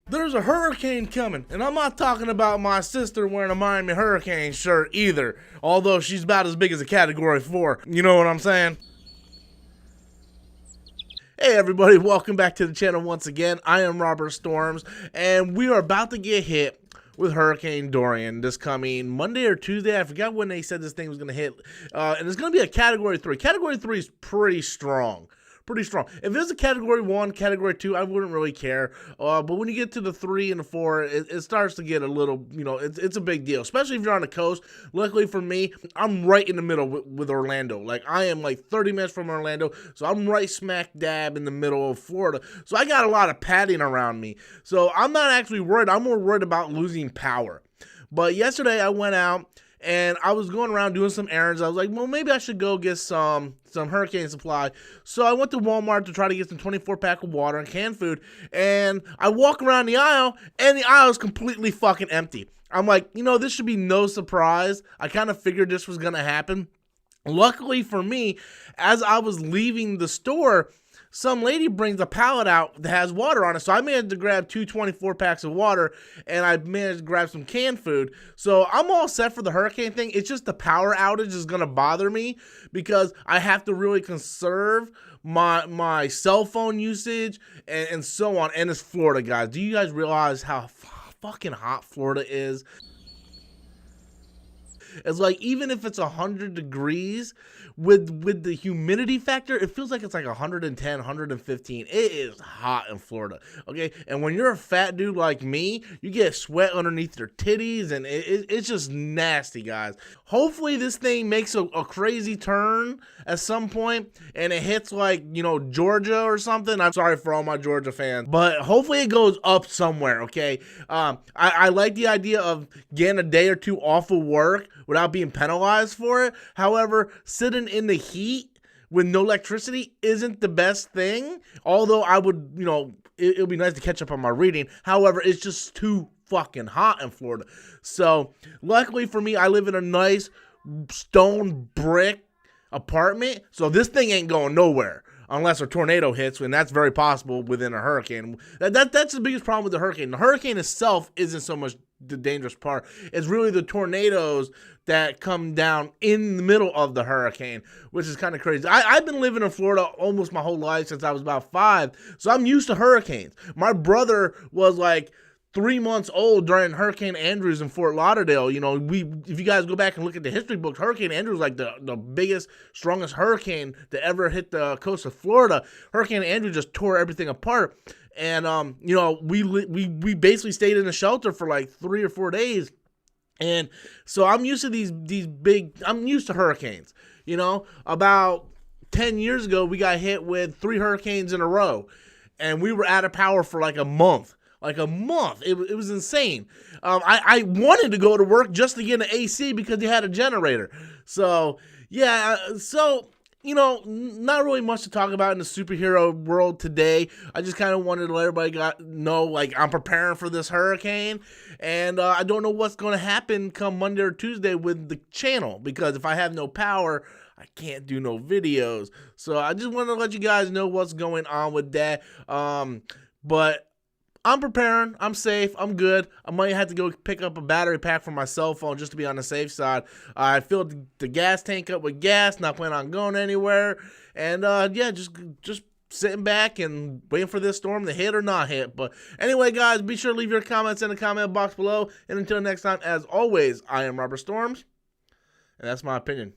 There's a hurricane coming, and I'm not talking about my sister wearing a Miami Hurricane shirt either, although she's about as big as a Category 4. You know what I'm saying? Hey everybody, welcome back to the channel once again. I am Robert Storms, and we are about to get hit with Hurricane Dorain this coming Monday or Tuesday. I forgot when they said this thing was going to hit, and it's going to be a Category 3. Category 3 is pretty strong. Pretty strong. If it's a Category 1, Category 2, I wouldn't really care. But when you get to the 3 and the 4, it starts to get a little, it's a big deal, especially if you're on the coast. Luckily for me, I'm right in the middle with Orlando. Like, I am like 30 minutes from Orlando, so I'm right smack dab in the middle of Florida. So I got a lot of padding around me. So I'm not actually worried. I'm more worried about losing power. But yesterday I went out and I was going around doing some errands. I was like, well, maybe I should go get some hurricane supply. So I went to Walmart to try to get some 24-pack of water and canned food. And I walk around the aisle, and the aisle is completely fucking empty. I'm like, this should be no surprise. I kind of figured this was going to happen. Luckily for me, as I was leaving the store, some lady brings a pallet out that has water on it. So I managed to grab 24 packs of water, and I managed to grab some canned food. So I'm all set for the hurricane thing. It's just the power outage is going to bother me because I have to really conserve my cell phone usage and so on. And it's Florida, guys. Do you guys realize how fucking hot Florida is? It's like, even if it's 100 degrees, with the humidity factor, it feels like it's like 110, 115. It is hot in Florida, okay? And when you're a fat dude like me, you get sweat underneath your titties, and it's just nasty, guys. Hopefully this thing makes a crazy turn at some point, and it hits like, Georgia or something. I'm sorry for all my Georgia fans, but hopefully it goes up somewhere, okay? I like the idea of getting a day or two off of work without being penalized for it. However, sitting in the heat with no electricity isn't the best thing. Although I would, it would be nice to catch up on my reading. However, it's just too fucking hot in Florida. So luckily for me, I live in a nice stone brick apartment. So this thing ain't going nowhere unless a tornado hits, and that's very possible within a hurricane. That's the biggest problem with the hurricane. The hurricane itself isn't so much the dangerous part. It's really the tornadoes that come down in the middle of the hurricane, which is kind of crazy. I've been living in Florida almost my whole life since I was about 5, so I'm used to hurricanes. My brother was like 3 months old during Hurricane Andrews in Fort Lauderdale. If you guys go back and look at the history books, Hurricane Andrews was like the biggest, strongest hurricane to ever hit the coast of Florida. Hurricane Andrew just tore everything apart. And, we basically stayed in a shelter for like 3 or 4 days. And so I'm used to these big, I'm used to hurricanes. About 10 years ago, we got hit with 3 hurricanes in a row. And we were out of power for like a month. It was insane. I wanted to go to work just to get an AC because they had a generator. So, yeah, not really much to talk about in the superhero world today. I just kind of wanted to let everybody know, like, I'm preparing for this hurricane, and I don't know what's going to happen come Monday or Tuesday with the channel, because if I have no power, I can't do no videos. So I just wanted to let you guys know what's going on with that. But I'm preparing. I'm safe. I'm good. I might have to go pick up a battery pack for my cell phone just to be on the safe side. I filled the gas tank up with gas. Not planning on going anywhere. And just sitting back and waiting for this storm to hit or not hit. But anyway, guys, be sure to leave your comments in the comment box below. And until next time, as always, I am Robert Storms, and that's my opinion.